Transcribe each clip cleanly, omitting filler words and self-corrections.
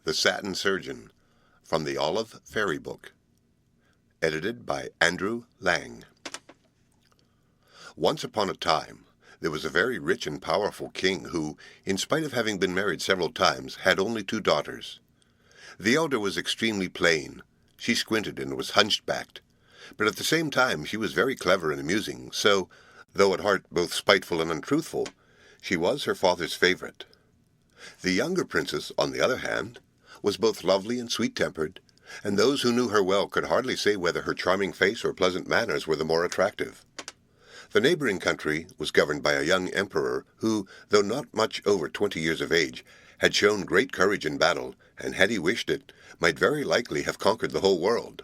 The Satin Surgeon, from the Olive Fairy Book, edited by Andrew Lang. Once upon a time, there was a very rich and powerful king who, in spite of having been married several times, had only 2 daughters. The elder was extremely plain. She squinted and was hunchbacked, but at the same time she was very clever and amusing, so, though at heart both spiteful and untruthful, she was her father's favorite. The younger princess, on the other hand, was both lovely and sweet-tempered, and those who knew her well could hardly say whether her charming face or pleasant manners were the more attractive. The neighboring country was governed by a young emperor who, though not much over 20 years of age, had shown great courage in battle, and had he wished it, might very likely have conquered the whole world.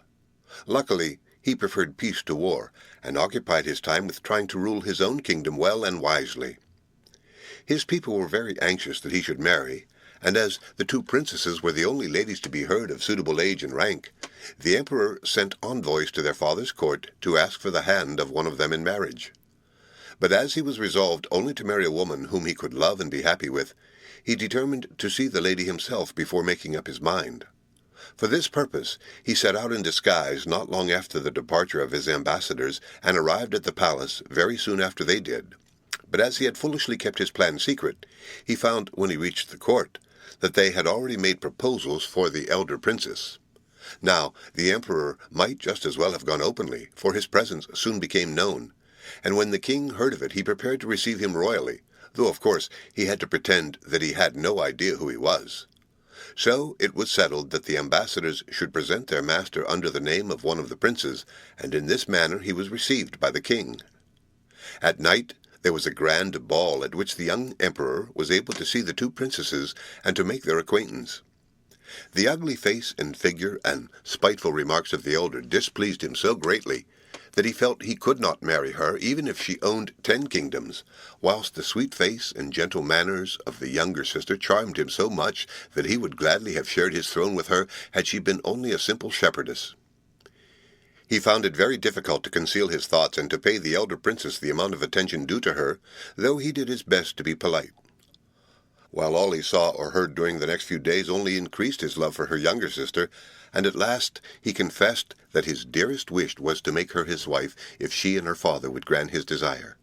Luckily, he preferred peace to war, and occupied his time with trying to rule his own kingdom well and wisely. His people were very anxious that he should marry, and as the 2 princesses were the only ladies to be heard of suitable age and rank, the emperor sent envoys to their father's court to ask for the hand of one of them in marriage. But as he was resolved only to marry a woman whom he could love and be happy with, he determined to see the lady himself before making up his mind. For this purpose he set out in disguise not long after the departure of his ambassadors, and arrived at the palace very soon after they did. But as he had foolishly kept his plan secret, he found, when he reached the court, that they had already made proposals for the elder princess. Now, the emperor might just as well have gone openly, for his presence soon became known, and when the king heard of it he prepared to receive him royally, though of course he had to pretend that he had no idea who he was. So it was settled that the ambassadors should present their master under the name of one of the princes, and in this manner he was received by the king. At night there was a grand ball at which the young emperor was able to see the 2 princesses and to make their acquaintance. The ugly face and figure and spiteful remarks of the elder displeased him so greatly that he felt he could not marry her even if she owned 10 kingdoms, whilst the sweet face and gentle manners of the younger sister charmed him so much that he would gladly have shared his throne with her had she been only a simple shepherdess. He found it very difficult to conceal his thoughts and to pay the elder princess the amount of attention due to her, though he did his best to be polite. While all he saw or heard during the next few days only increased his love for her younger sister, and at last he confessed that his dearest wish was to make her his wife if she and her father would grant his desire.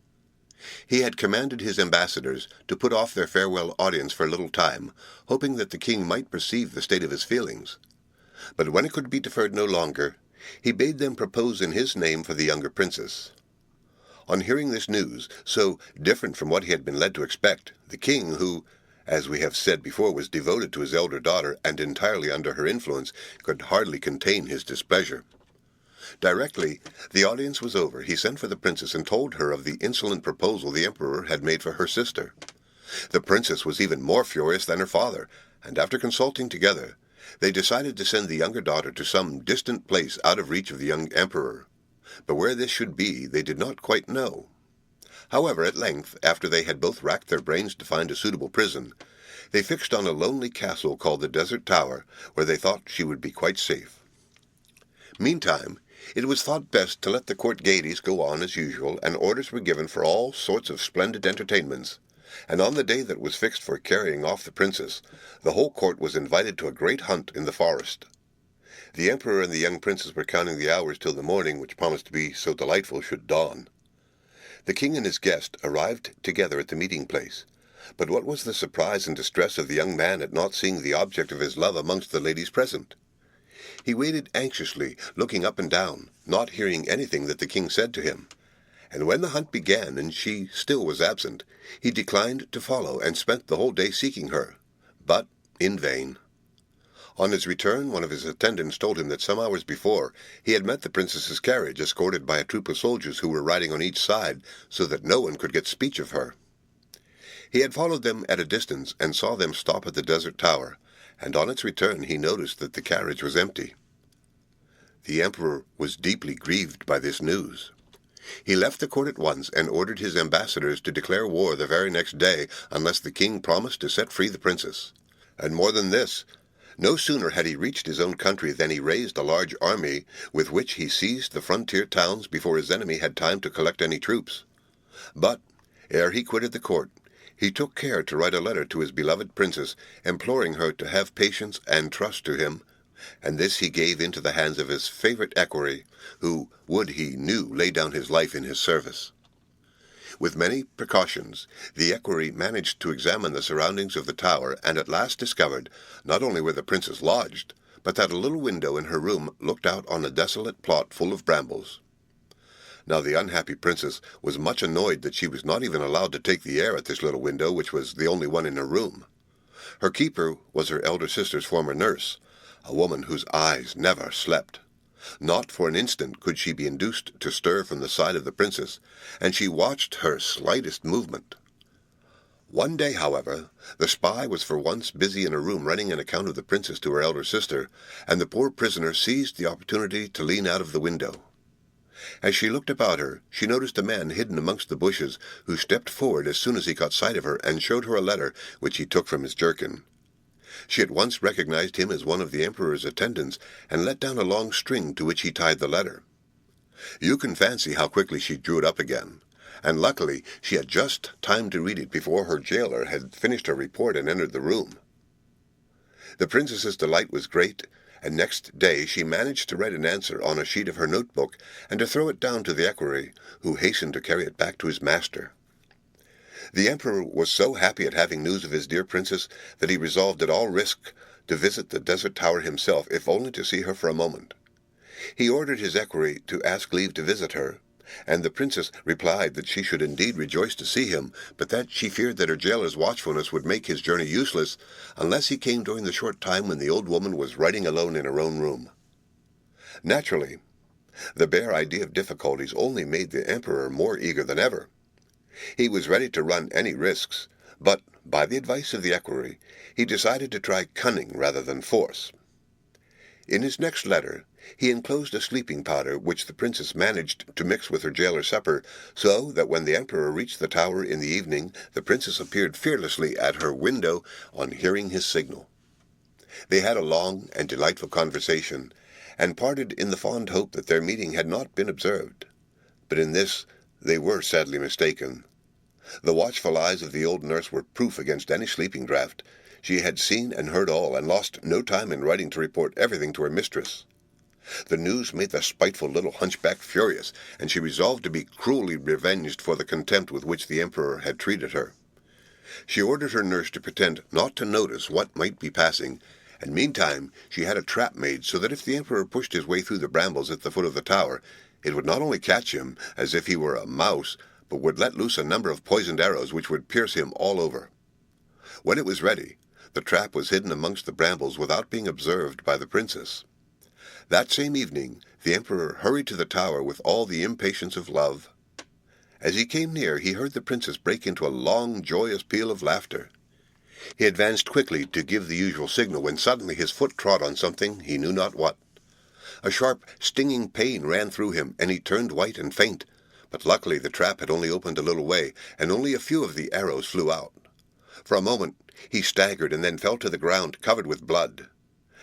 He had commanded his ambassadors to put off their farewell audience for a little time, hoping that the king might perceive the state of his feelings. But when it could be deferred no longer, he bade them propose in his name for the younger princess. On hearing this news, so different from what he had been led to expect, the king, who, as we have said before, was devoted to his elder daughter and entirely under her influence, could hardly contain his displeasure. Directly the audience was over, he sent for the princess and told her of the insolent proposal the emperor had made for her sister. The princess was even more furious than her father, and after consulting together, they decided to send the younger daughter to some distant place out of reach of the young emperor. But where this should be they did not quite know. However, at length, after they had both racked their brains to find a suitable prison, they fixed on a lonely castle called the Desert Tower, where they thought she would be quite safe. Meantime, it was thought best to let the court gaieties go on as usual, and orders were given for all sorts of splendid entertainments. And on the day that was fixed for carrying off the princess, the whole court was invited to a great hunt in the forest. The emperor and the young princess were counting the hours till the morning, which promised to be so delightful, should dawn. The king and his guest arrived together at the meeting place, but what was the surprise and distress of the young man at not seeing the object of his love amongst the ladies present? He waited anxiously, looking up and down, not hearing anything that the king said to him. And when the hunt began and she still was absent, he declined to follow and spent the whole day seeking her, but in vain. On his return, one of his attendants told him that some hours before he had met the princess's carriage, escorted by a troop of soldiers who were riding on each side, so that no one could get speech of her. He had followed them at a distance and saw them stop at the Desert Tower, and on its return he noticed that the carriage was empty. The emperor was deeply grieved by this news. He left the court at once and ordered his ambassadors to declare war the very next day unless the king promised to set free the princess. And more than this, no sooner had he reached his own country than he raised a large army with which he seized the frontier towns before his enemy had time to collect any troops. But, ere he quitted the court, He took care to write a letter to his beloved princess, imploring her to have patience and trust to him, and this he gave into the hands of his favorite equerry, who would, he knew, lay down his life in his service. With many precautions, the equerry managed to examine the surroundings of the tower, and at last discovered not only where the princess lodged, but that a little window in her room looked out on a desolate plot full of brambles. Now the unhappy princess was much annoyed that she was not even allowed to take the air at this little window, which was the only one in her room. Her keeper was her elder sister's former nurse, a woman whose eyes never slept. Not for an instant could she be induced to stir from the side of the princess, and she watched her slightest movement. One day, however, the spy was for once busy in a room writing an account of the princess to her elder sister, and the poor prisoner seized the opportunity to lean out of the window. As she looked about her, she noticed a man hidden amongst the bushes, who stepped forward as soon as he caught sight of her and showed her a letter which he took from his jerkin. She at once recognized him as one of the emperor's attendants, and let down a long string to which he tied the letter. You can fancy how quickly she drew it up again, and luckily she had just time to read it before her jailer had finished her report and entered the room. The princess's delight was great, and next day she managed to write an answer on a sheet of her notebook and to throw it down to the equerry, who hastened to carry it back to his master. The emperor was so happy at having news of his dear princess that he resolved at all risk to visit the desert tower himself, if only to see her for a moment. He ordered his equerry to ask leave to visit her, and the princess replied that she should indeed rejoice to see him, but that she feared that her jailer's watchfulness would make his journey useless unless he came during the short time when the old woman was writing alone in her own room. Naturally, the bare idea of difficulties only made the emperor more eager than ever. He was ready to run any risks, but, by the advice of the equerry, he decided to try cunning rather than force. In his next letter, he enclosed a sleeping powder which the princess managed to mix with her jailer's supper, so that when the emperor reached the tower in the evening, the princess appeared fearlessly at her window on hearing his signal. They had a long and delightful conversation, and parted in the fond hope that their meeting had not been observed. But in this they were sadly mistaken. The watchful eyes of the old nurse were proof against any sleeping draught. She had seen and heard all, and lost no time in writing to report everything to her mistress. The news made the spiteful little hunchback furious, and she resolved to be cruelly revenged for the contempt with which the emperor had treated her. She ordered her nurse to pretend not to notice what might be passing, and meantime she had a trap made so that if the emperor pushed his way through the brambles at the foot of the tower, it would not only catch him as if he were a mouse, but would let loose a number of poisoned arrows which would pierce him all over. When it was ready, the trap was hidden amongst the brambles without being observed by the princess. That same evening the emperor hurried to the tower with all the impatience of love. As he came near, he heard the princess break into a long, joyous peal of laughter. He advanced quickly to give the usual signal, when suddenly his foot trod on something, he knew not what. A sharp, stinging pain ran through him, and he turned white and faint, but luckily the trap had only opened a little way, and only a few of the arrows flew out. For a moment he staggered, and then fell to the ground, covered with blood.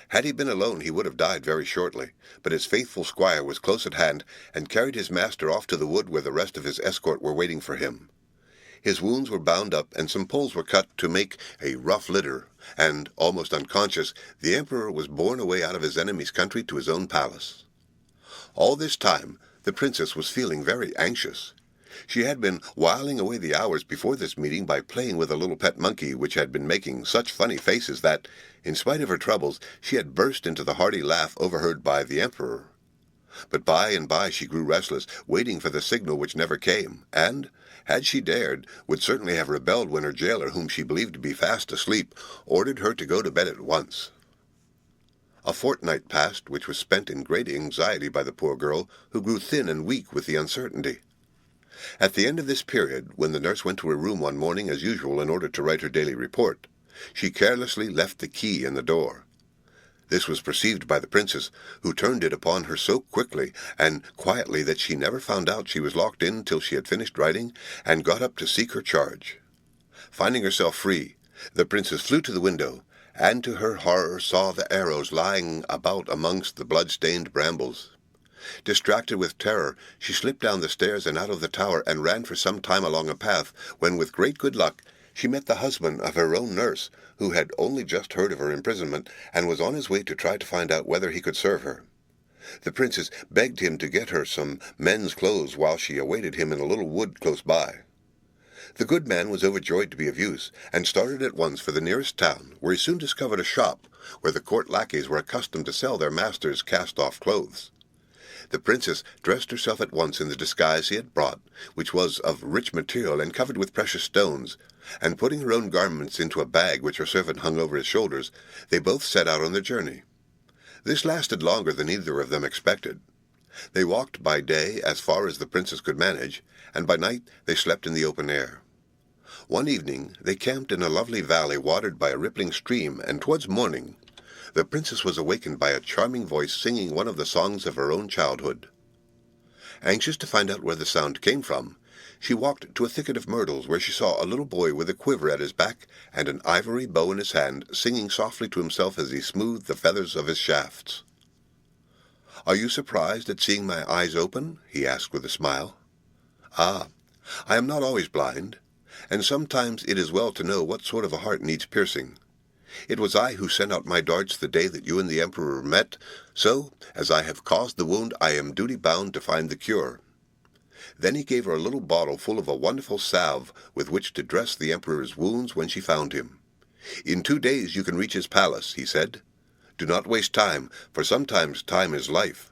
Had he been alone, he would have died very shortly, but his faithful squire was close at hand, and carried his master off to the wood where the rest of his escort were waiting for him. His wounds were bound up, and some poles were cut to make a rough litter, and, almost unconscious, the emperor was borne away out of his enemy's country to his own palace. All this time the princess was feeling very anxious. She had been whiling away the hours before this meeting by playing with a little pet monkey which had been making such funny faces that, in spite of her troubles, she had burst into the hearty laugh overheard by the emperor. But by and by she grew restless, waiting for the signal which never came, and, had she dared, would certainly have rebelled when her jailer, whom she believed to be fast asleep, ordered her to go to bed at once. A fortnight passed, which was spent in great anxiety by the poor girl, who grew thin and weak with the uncertainty. At the end of this period, when the nurse went to her room one morning as usual in order to write her daily report, she carelessly left the key in the door. This was perceived by the princess, who turned it upon her so quickly and quietly that she never found out she was locked in till she had finished writing, and got up to seek her charge. Finding herself free, the princess flew to the window, and to her horror saw the arrows lying about amongst the blood-stained brambles. Distracted with terror, she slipped down the stairs and out of the tower, and ran for some time along a path, when with great good luck she met the husband of her own nurse, who had only just heard of her imprisonment and was on his way to try to find out whether he could serve her. The princess begged him to get her some men's clothes while she awaited him in a little wood close by. The good man was overjoyed to be of use, and started at once for the nearest town, where he soon discovered a shop where the court lackeys were accustomed to sell their masters' cast-off clothes. The princess dressed herself at once in the disguise he had brought, which was of rich material and covered with precious stones, and putting her own garments into a bag which her servant hung over his shoulders, they both set out on their journey. This lasted longer than either of them expected. They walked by day as far as the princess could manage, and by night they slept in the open air. One evening they camped in a lovely valley watered by a rippling stream, and towards morning the princess was awakened by a charming voice singing one of the songs of her own childhood. Anxious to find out where the sound came from, she walked to a thicket of myrtles where she saw a little boy with a quiver at his back and an ivory bow in his hand, singing softly to himself as he smoothed the feathers of his shafts. "Are you surprised at seeing my eyes open?" he asked with a smile. "Ah, I am not always blind, and sometimes it is well to know what sort of a heart needs piercing. It was I who sent out my darts the day that you and the Emperor met, so, as I have caused the wound, I am duty-bound to find the cure." Then he gave her a little bottle full of a wonderful salve with which to dress the Emperor's wounds when she found him. "In 2 days you can reach his palace," he said. "Do not waste time, for sometimes time is life."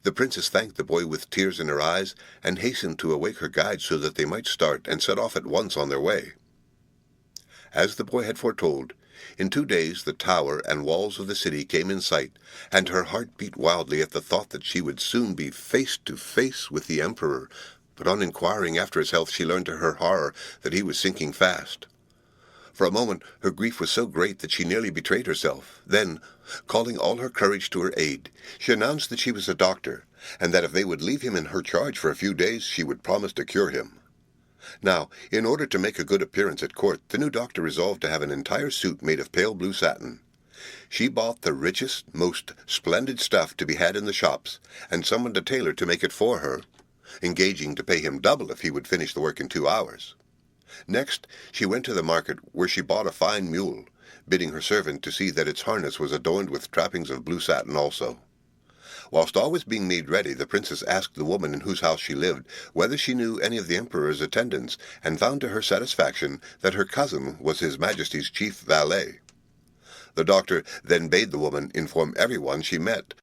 The princess thanked the boy with tears in her eyes, and hastened to awake her guide so that they might start and set off at once on their way. As the boy had foretold, in 2 days the tower and walls of the city came in sight, and her heart beat wildly at the thought that she would soon be face to face with the Emperor, but on inquiring after his health she learned to her horror that he was sinking fast. For a moment her grief was so great that she nearly betrayed herself. Then, calling all her courage to her aid, she announced that she was a doctor, and that if they would leave him in her charge for a few days she would promise to cure him. Now, in order to make a good appearance at court, the new doctor resolved to have an entire suit made of pale blue satin. She bought the richest, most splendid stuff to be had in the shops, and summoned a tailor to make it for her, engaging to pay him double if he would finish the work in 2 hours. Next, she went to the market, where she bought a fine mule, bidding her servant to see that its harness was adorned with trappings of blue satin also. Whilst all was being made ready, the princess asked the woman in whose house she lived whether she knew any of the Emperor's attendants, and found to her satisfaction that her cousin was His Majesty's chief valet. The doctor then bade the woman inform everyone she met.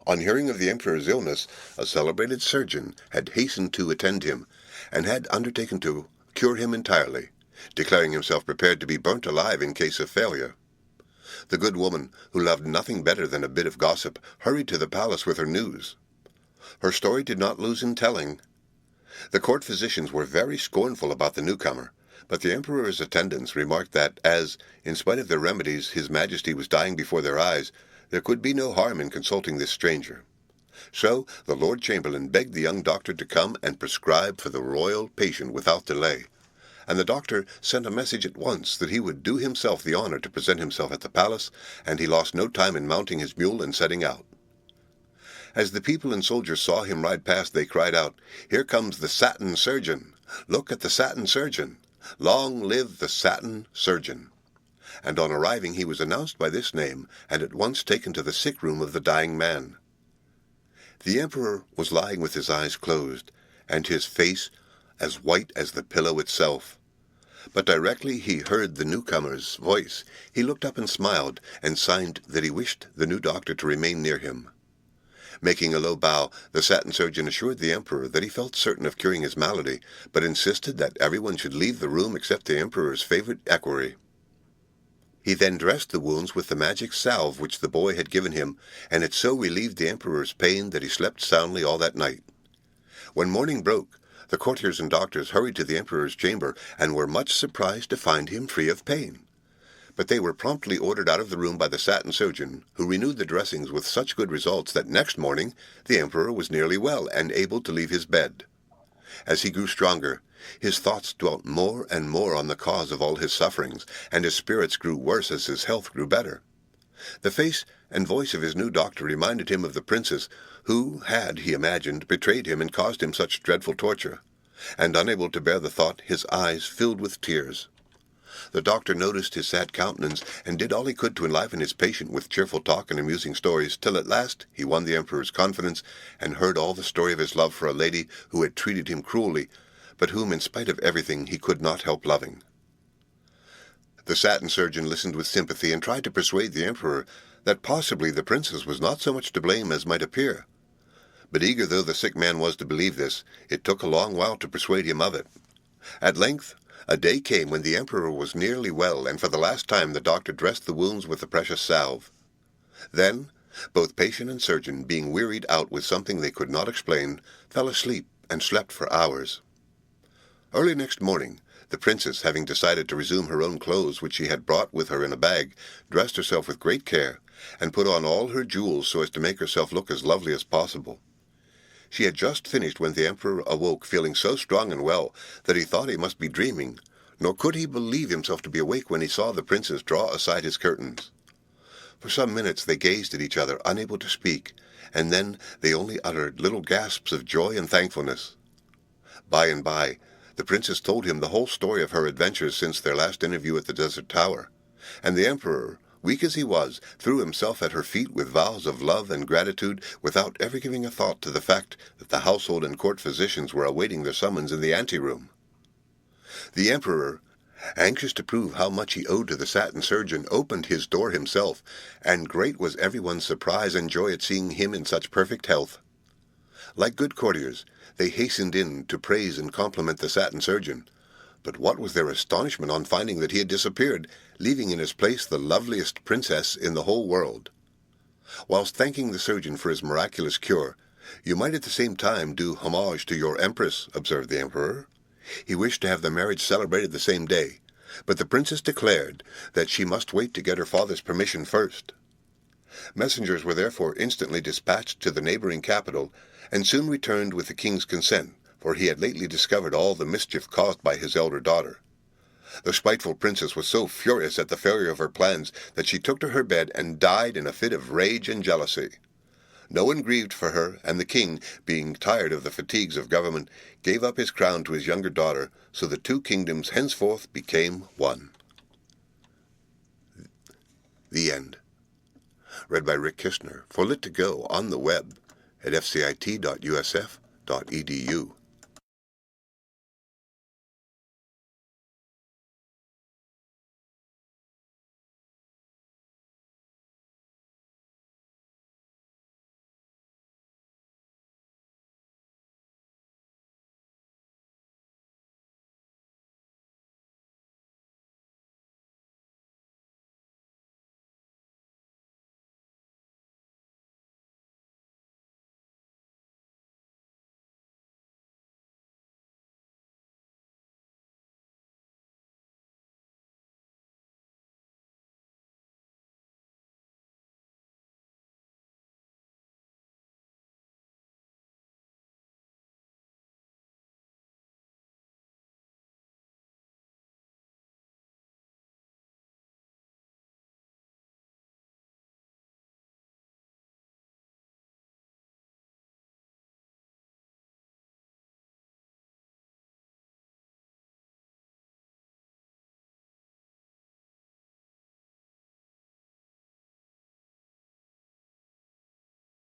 On hearing of the Emperor's illness, a celebrated surgeon had hastened to attend him, and had undertaken to cure him entirely, declaring himself prepared to be burnt alive in case of failure. The good woman, who loved nothing better than a bit of gossip, hurried to the palace with her news. Her story did not lose in telling. The court physicians were very scornful about the newcomer, but the Emperor's attendants remarked that, as, in spite of their remedies, His Majesty was dying before their eyes, there could be no harm in consulting this stranger. So the Lord Chamberlain begged the young doctor to come and prescribe for the royal patient without delay, and the doctor sent a message at once that he would do himself the honor to present himself at the palace, and he lost no time in mounting his mule and setting out. As the people and soldiers saw him ride past, they cried out, "Here comes the Satin Surgeon! Look at the Satin Surgeon! Long live the Satin Surgeon!" And on arriving he was announced by this name, and at once taken to the sick room of the dying man. The Emperor was lying with his eyes closed, and his face as white as the pillow itself. But directly he heard the newcomer's voice, he looked up and smiled, and signed that he wished the new doctor to remain near him. Making a low bow, the Satin Surgeon assured the Emperor that he felt certain of curing his malady, but insisted that everyone should leave the room except the Emperor's favorite equerry. He then dressed the wounds with the magic salve which the boy had given him, and it so relieved the Emperor's pain that he slept soundly all that night. When morning broke, the courtiers and doctors hurried to the Emperor's chamber, and were much surprised to find him free of pain. But they were promptly ordered out of the room by the Satin Surgeon, who renewed the dressings with such good results that next morning the Emperor was nearly well and able to leave his bed. As he grew stronger, his thoughts dwelt more and more on the cause of all his sufferings, and his spirits grew worse as his health grew better. The face and voice of his new doctor reminded him of the princess, who had, he imagined, betrayed him and caused him such dreadful torture. and unable to bear the thought, his eyes filled with tears. The doctor noticed his sad countenance, and did all he could to enliven his patient with cheerful talk and amusing stories, till at last he won the emperor's confidence, and heard all the story of his love for a lady who had treated him cruelly, but whom, in spite of everything, he could not help loving. The satin surgeon listened with sympathy, and tried to persuade the emperor that possibly the princess was not so much to blame as might appear. But eager though the sick man was to believe this, it took a long while to persuade him of it. At length a day came when the emperor was nearly well, and for the last time the doctor dressed the wounds with the precious salve. Then both patient and surgeon, being wearied out with something they could not explain, fell asleep and slept for hours. Early next morning, the princess, having decided to resume her own clothes, which she had brought with her in a bag, dressed herself with great care, and put on all her jewels so as to make herself look as lovely as possible. She had just finished when the emperor awoke, feeling so strong and well that he thought he must be dreaming, nor could he believe himself to be awake when he saw the princess draw aside his curtains. For some minutes they gazed at each other, unable to speak, and then they only uttered little gasps of joy and thankfulness. By and by, the princess told him the whole story of her adventures since their last interview at the desert tower, and the emperor, weak as he was, threw himself at her feet with vows of love and gratitude, without ever giving a thought to the fact that the household and court physicians were awaiting their summons in the anteroom. The emperor, anxious to prove how much he owed to the satin surgeon, opened his door himself, and great was everyone's surprise and joy at seeing him in such perfect health. Like good courtiers, they hastened in to praise and compliment the satin surgeon, but what was their astonishment on finding that he had disappeared, leaving in his place the loveliest princess in the whole world. Whilst thanking the surgeon for his miraculous cure, "You might at the same time do homage to your empress," observed the emperor. He wished to have the marriage celebrated the same day, but the princess declared that she must wait to get her father's permission first. Messengers were therefore instantly dispatched to the neighboring capital, and soon returned with the king's consent, for he had lately discovered all the mischief caused by his elder daughter. The spiteful princess was so furious at the failure of her plans that she took to her bed and died in a fit of rage and jealousy. No one grieved for her, and the king, being tired of the fatigues of government, gave up his crown to his younger daughter, so the two kingdoms henceforth became one. The end. Read by Rick Kistner for Lit2Go on the web at fcit.usf.edu.